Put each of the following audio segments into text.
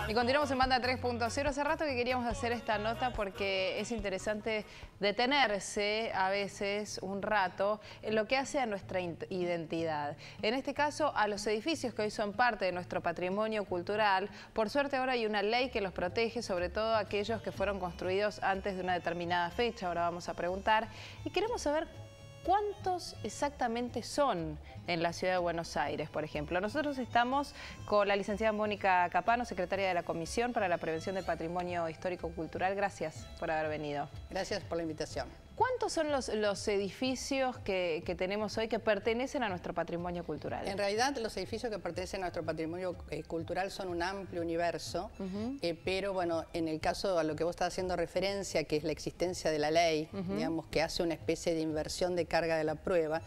Y continuamos en Banda 3.0. Hace rato que queríamos hacer esta nota porque es interesante detenerse a veces un rato en lo que hace a nuestra identidad. En este caso, a los edificios que hoy son parte de nuestro patrimonio cultural. Por suerte ahora hay una ley que los protege, sobre todo aquellos que fueron construidos antes de una determinada fecha. Ahora vamos a preguntar y queremos saber ¿cuántos exactamente son en la ciudad de Buenos Aires, por ejemplo? Nosotros estamos con la licenciada Mónica Capano, secretaria de la Comisión para la Prevención del Patrimonio Histórico-Cultural. Gracias por haber venido. Gracias por la invitación. ¿Cuántos son los edificios que tenemos hoy que pertenecen a nuestro patrimonio cultural? En realidad, los edificios que pertenecen a nuestro patrimonio cultural son un amplio universo, pero bueno, en el caso a lo que vos estás haciendo referencia, que es la existencia de la ley, digamos, que hace una especie de inversión de carga de la prueba,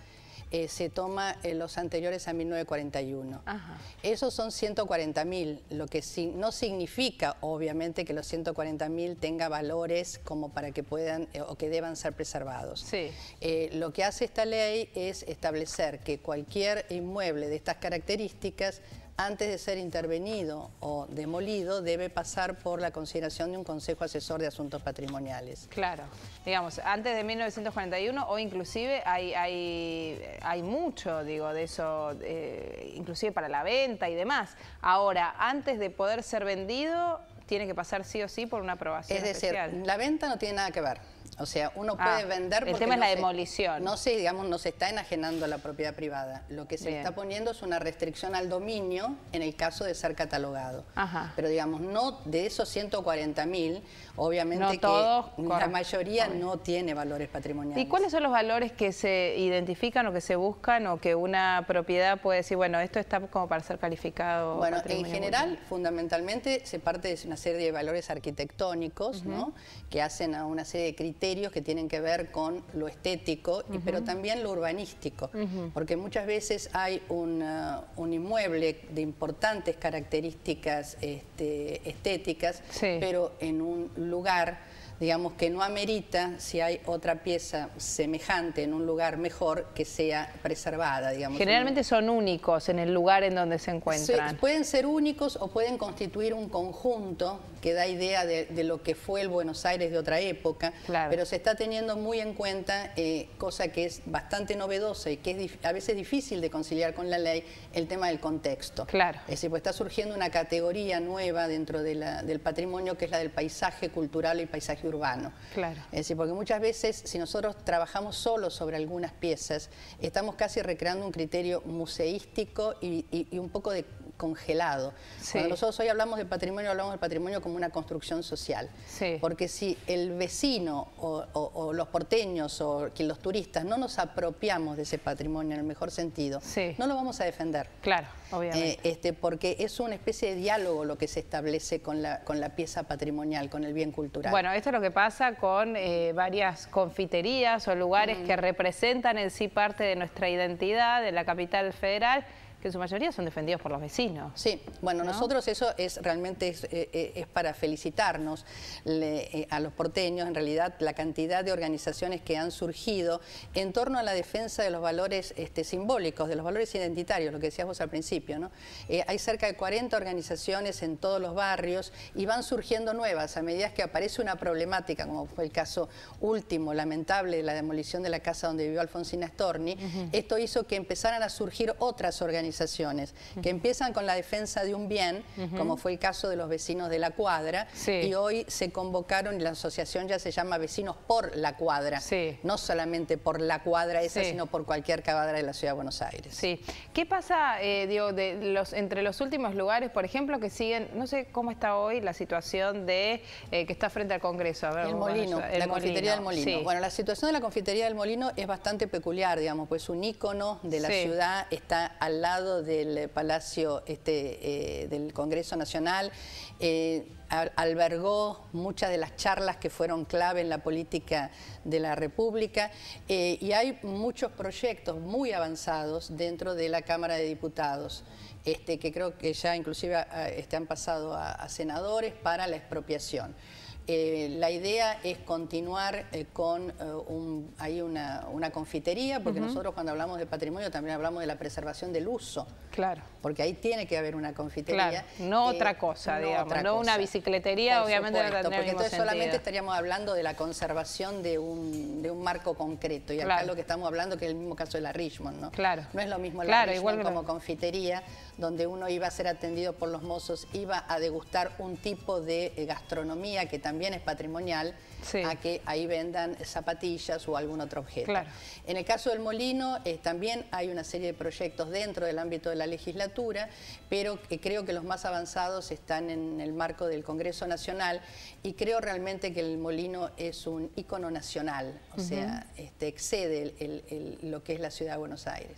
se toma los anteriores a 1941. Esos son 140.000, lo que no significa, obviamente, que los 140.000 tenga valores como para que puedan o que deban ser preservados. Sí. Lo que hace esta ley es establecer que cualquier inmueble de estas características, antes de ser intervenido o demolido, debe pasar por la consideración de un Consejo Asesor de Asuntos Patrimoniales. Claro, digamos, antes de 1941 o inclusive hay mucho, digo, de eso, inclusive para la venta y demás. Ahora, antes de poder ser vendido, tiene que pasar sí o sí por una aprobación especial. Es decir, la venta no tiene nada que ver. O sea, uno puede vender porque el tema es la demolición. No se, digamos, no se está enajenando la propiedad privada. Lo que se le está poniendo es una restricción al dominio en el caso de ser catalogado. Pero digamos, no de esos 140.000, obviamente no todos, la mayoría no tiene valores patrimoniales. ¿Y cuáles son los valores que se identifican o que se buscan o que una propiedad puede decir, bueno, esto está como para ser calificado? Bueno, en general, fundamentalmente, se parte de una serie de valores arquitectónicos, ¿no? Que hacen a una serie de criterios que tienen que ver con lo estético, pero también lo urbanístico, porque muchas veces hay un inmueble de importantes características estéticas, pero en un lugar, digamos, que no amerita, si hay otra pieza semejante en un lugar mejor, que sea preservada, digamos. Generalmente son únicos en el lugar en donde se encuentran. Pueden ser únicos o pueden constituir un conjunto que da idea de lo que fue el Buenos Aires de otra época, pero se está teniendo muy en cuenta, cosa que es bastante novedosa y que es a veces difícil de conciliar con la ley, el tema del contexto. Es decir, pues está surgiendo una categoría nueva dentro de del patrimonio, que es la del paisaje cultural y paisaje urbano. Es decir, porque muchas veces, si nosotros trabajamos solo sobre algunas piezas, estamos casi recreando un criterio museístico y un poco de congelado. Cuando nosotros hoy hablamos del patrimonio como una construcción social. Porque si el vecino o los porteños o que los turistas no nos apropiamos de ese patrimonio en el mejor sentido, no lo vamos a defender. Obviamente. Porque es una especie de diálogo lo que se establece con la pieza patrimonial, con el bien cultural. Bueno, esto es lo que pasa con varias confiterías o lugares que representan en sí parte de nuestra identidad, de la capital federal, que en su mayoría son defendidos por los vecinos. Sí, bueno, nosotros eso realmente es para felicitarnos a los porteños, en realidad, la cantidad de organizaciones que han surgido en torno a la defensa de los valores simbólicos, de los valores identitarios, lo que decías vos al principio, ¿no? Hay cerca de 40 organizaciones en todos los barrios y van surgiendo nuevas a medida que aparece una problemática, como fue el caso último, lamentable, de la demolición de la casa donde vivió Alfonsina Storni. Esto hizo que empezaran a surgir otras organizaciones que empiezan con la defensa de un bien, como fue el caso de los vecinos de la cuadra, y hoy se convocaron, y la asociación ya se llama Vecinos por la Cuadra, no solamente por la cuadra esa, sino por cualquier cuadra de la Ciudad de Buenos Aires. ¿Qué pasa, digo, entre los últimos lugares, por ejemplo, que siguen, no sé cómo está hoy la situación de que está frente al Congreso? A ver, el Molino, la confitería del Molino. Bueno, la situación de la confitería del Molino es bastante peculiar, digamos, pues un ícono de la ciudad, está al lado del Palacio del Congreso Nacional, albergó muchas de las charlas que fueron clave en la política de la República, y hay muchos proyectos muy avanzados dentro de la Cámara de Diputados, que creo que ya inclusive han pasado a senadores para la expropiación. La idea es continuar con una confitería, porque nosotros cuando hablamos de patrimonio también hablamos de la preservación del uso. Claro. Porque ahí tiene que haber una confitería. Claro, no otra cosa, digamos, no una bicicletería, obviamente no tendría el mismo porque entonces sentido. solamente estaríamos hablando de la conservación de un marco concreto. Y acá lo que estamos hablando que es el mismo caso de la Richmond, ¿no? Claro. No es lo mismo la Richmond como confitería, donde uno iba a ser atendido por los mozos, iba a degustar un tipo de gastronomía que también es patrimonial, a que ahí vendan zapatillas o algún otro objeto. Claro. En el caso del molino también hay una serie de proyectos dentro del ámbito de la legislatura, pero creo que los más avanzados están en el marco del Congreso Nacional y creo realmente que el molino es un ícono nacional, o sea, excede lo que es la ciudad de Buenos Aires.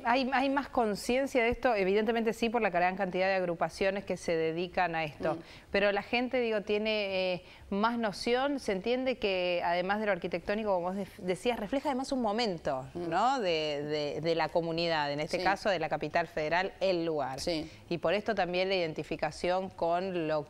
¿Hay más conciencia de esto? Evidentemente sí, por la gran cantidad de agrupaciones que se dedican a esto, pero la gente, digo, tiene más noción, se entiende que además de lo arquitectónico, como vos decías, refleja además un momento, ¿no? de la comunidad, en este caso de la capital federal, el lugar. Y por esto también la identificación con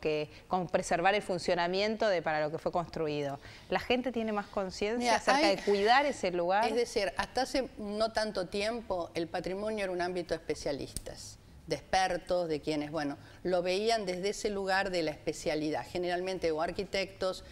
preservar el funcionamiento para lo que fue construido. ¿La gente tiene más conciencia acerca de cuidar ese lugar? Es decir, hasta hace no tanto tiempo el patrimonio era un ámbito de especialistas, de expertos, de quienes, bueno, lo veían desde ese lugar de la especialidad, generalmente o arquitectos,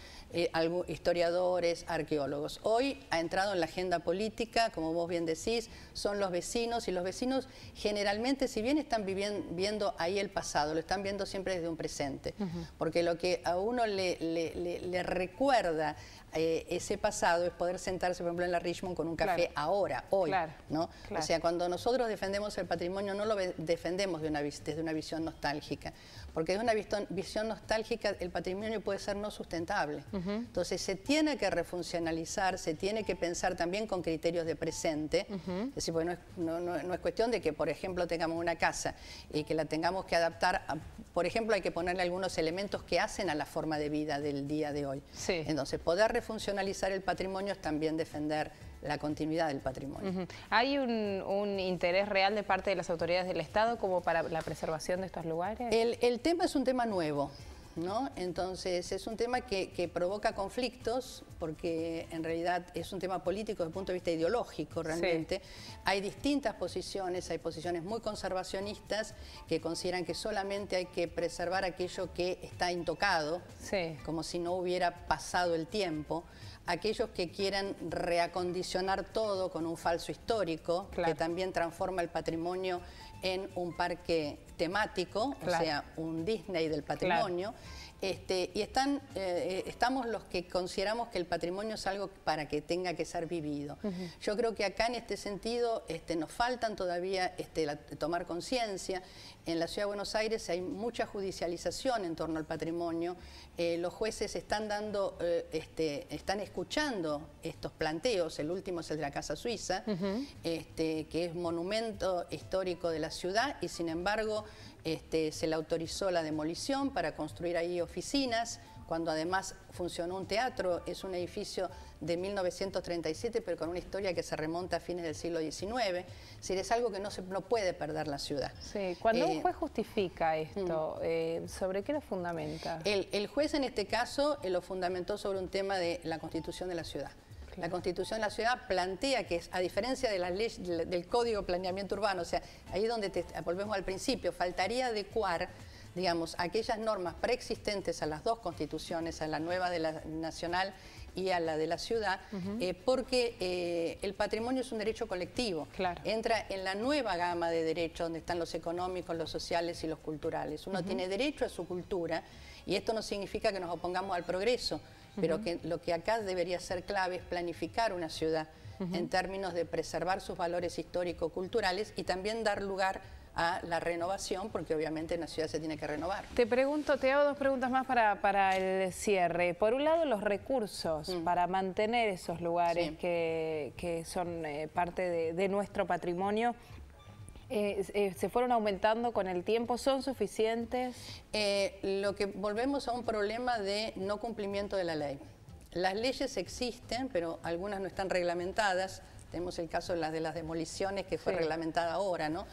historiadores, arqueólogos. Hoy ha entrado en la agenda política, como vos bien decís, son los vecinos, y los vecinos generalmente, si bien están viendo ahí el pasado, lo están viendo siempre desde un presente, porque lo que a uno le recuerda ese pasado es poder sentarse, por ejemplo, en la Richmond con un café ahora, hoy, ¿no? O sea, cuando nosotros defendemos el patrimonio no lo defendemos desde una visión nostálgica, porque desde una visión nostálgica el patrimonio puede ser no sustentable. Entonces se tiene que refuncionalizar, se tiene que pensar también con criterios de presente, es decir, porque no es cuestión de que, por ejemplo, tengamos una casa y que la tengamos que adaptar, por ejemplo, hay que ponerle algunos elementos que hacen a la forma de vida del día de hoy. Entonces, poder refuncionalizar el patrimonio es también defender la continuidad del patrimonio. ¿Hay un interés real de parte de las autoridades del Estado como para la preservación de estos lugares? El tema es un tema nuevo, ¿no? Entonces es un tema que provoca conflictos porque en realidad es un tema político desde el punto de vista ideológico realmente. Hay distintas posiciones, hay posiciones muy conservacionistas que consideran que solamente hay que preservar aquello que está intocado, como si no hubiera pasado el tiempo. Aquellos que quieran reacondicionar todo con un falso histórico, que también transforma el patrimonio en un parque temático, o sea, un Disney del patrimonio. Y estamos los que consideramos que el patrimonio es algo para que tenga que ser vivido. Yo creo que acá en este sentido nos faltan todavía tomar conciencia. En la Ciudad de Buenos Aires hay mucha judicialización en torno al patrimonio. Los jueces están escuchando estos planteos. El último es el de la Casa Suiza, que es monumento histórico de la ciudad y sin embargo se le autorizó la demolición para construir ahí oficinas, cuando además funcionó un teatro. Es un edificio de 1937, pero con una historia que se remonta a fines del siglo XIX. Es decir, es algo que no puede perder la ciudad. Cuando un juez justifica esto, ¿sobre qué lo fundamenta? El juez en este caso lo fundamentó sobre un tema de la Constitución de la ciudad. La Constitución de la ciudad plantea que, a diferencia de la ley del Código de Planeamiento Urbano, o sea, ahí donde volvemos al principio, faltaría adecuar, digamos, aquellas normas preexistentes a las dos constituciones, a la nueva de la nacional y a la de la ciudad, porque el patrimonio es un derecho colectivo. Entra en la nueva gama de derechos donde están los económicos, los sociales y los culturales. Uno tiene derecho a su cultura y esto no significa que nos opongamos al progreso, pero que lo que acá debería ser clave es planificar una ciudad en términos de preservar sus valores histórico-culturales y también dar lugar a la renovación, porque obviamente una ciudad se tiene que renovar. Te hago dos preguntas más para el cierre. Por un lado, los recursos para mantener esos lugares que son parte de nuestro patrimonio, ¿se fueron aumentando con el tiempo? ¿Son suficientes? Lo que volvemos a un problema de no cumplimiento de la ley. Las leyes existen, pero algunas no están reglamentadas. Tenemos el caso de las demoliciones que fue reglamentada ahora, ¿no?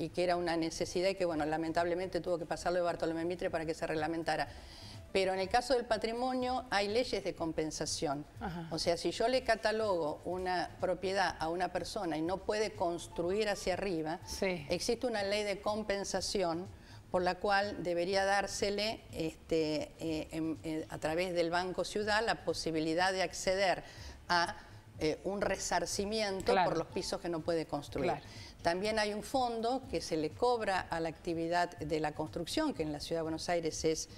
y que era una necesidad y que, bueno, lamentablemente tuvo que pasarlo de Bartolomé Mitre para que se reglamentara. Pero en el caso del patrimonio hay leyes de compensación. Ajá. O sea, si yo le catalogo una propiedad a una persona y no puede construir hacia arriba, sí, existe una ley de compensación por la cual debería dársele a través del Banco Ciudad la posibilidad de acceder a un resarcimiento, claro, por los pisos que no puede construir. Claro. También hay un fondo que se le cobra a la actividad de la construcción, que en la Ciudad de Buenos Aires es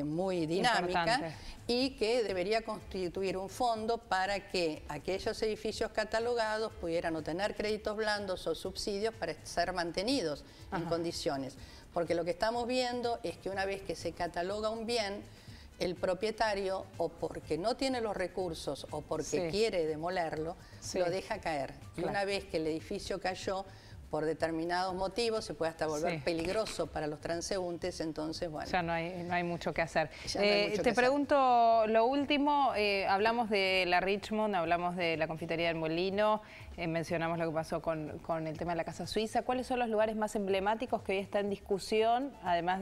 muy dinámica, importante, y que debería constituir un fondo para que aquellos edificios catalogados pudieran obtener créditos blandos o subsidios para ser mantenidos, ajá, en condiciones. Porque lo que estamos viendo es que una vez que se cataloga un bien, el propietario, o porque no tiene los recursos o porque, sí, quiere demolerlo, sí, lo deja caer. Claro. Y una vez que el edificio cayó, por determinados motivos, se puede hasta volver, sí, peligroso para los transeúntes, entonces, bueno. Ya no hay mucho que hacer. Te pregunto lo último, hablamos de la Richmond, hablamos de la confitería del Molino, mencionamos lo que pasó con el tema de la Casa Suiza. ¿Cuáles son los lugares más emblemáticos que hoy están en discusión, además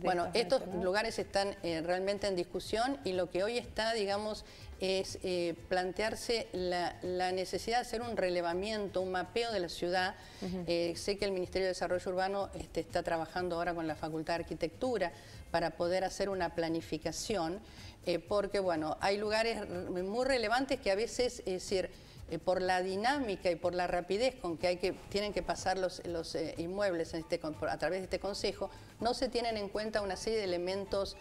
bueno, estos lugares están realmente en discusión, y lo que hoy está, digamos, es plantearse la necesidad de hacer un relevamiento, un mapeo de la ciudad. Sé que el Ministerio de Desarrollo Urbano está trabajando ahora con la Facultad de Arquitectura para poder hacer una planificación, porque, bueno, hay lugares muy relevantes que a veces, es decir, por la dinámica y por la rapidez con que tienen que pasar los inmuebles a través de este consejo, no se tienen en cuenta una serie de elementos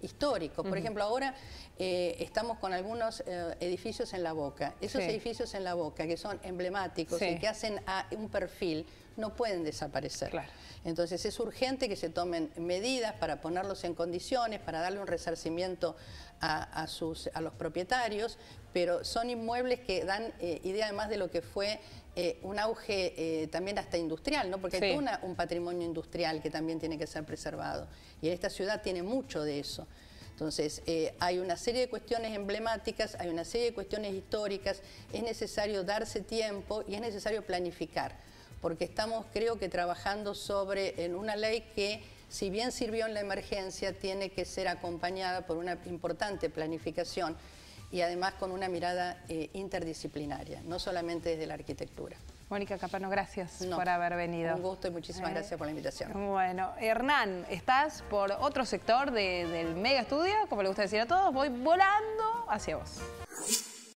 históricos. Por ejemplo, ahora estamos con algunos edificios en La Boca. Esos, sí, edificios en La Boca que son emblemáticos, sí, y que hacen un perfil, no pueden desaparecer. Claro. Entonces es urgente que se tomen medidas para ponerlos en condiciones, para darle un resarcimiento a los propietarios, pero son inmuebles que dan idea además de lo que fue un auge también hasta industrial, ¿no? Porque, sí, hay todo un patrimonio industrial que también tiene que ser preservado, y esta ciudad tiene mucho de eso. Entonces, hay una serie de cuestiones emblemáticas, hay una serie de cuestiones históricas, es necesario darse tiempo y es necesario planificar, porque estamos, creo que, trabajando en una ley que, si bien sirvió en la emergencia, tiene que ser acompañada por una importante planificación y además con una mirada interdisciplinaria, no solamente desde la arquitectura. Mónica Capano, gracias por haber venido. Un gusto y muchísimas gracias por la invitación. Bueno, Hernán, estás por otro sector del mega estudio, como le gusta decir a todos, voy volando hacia vos.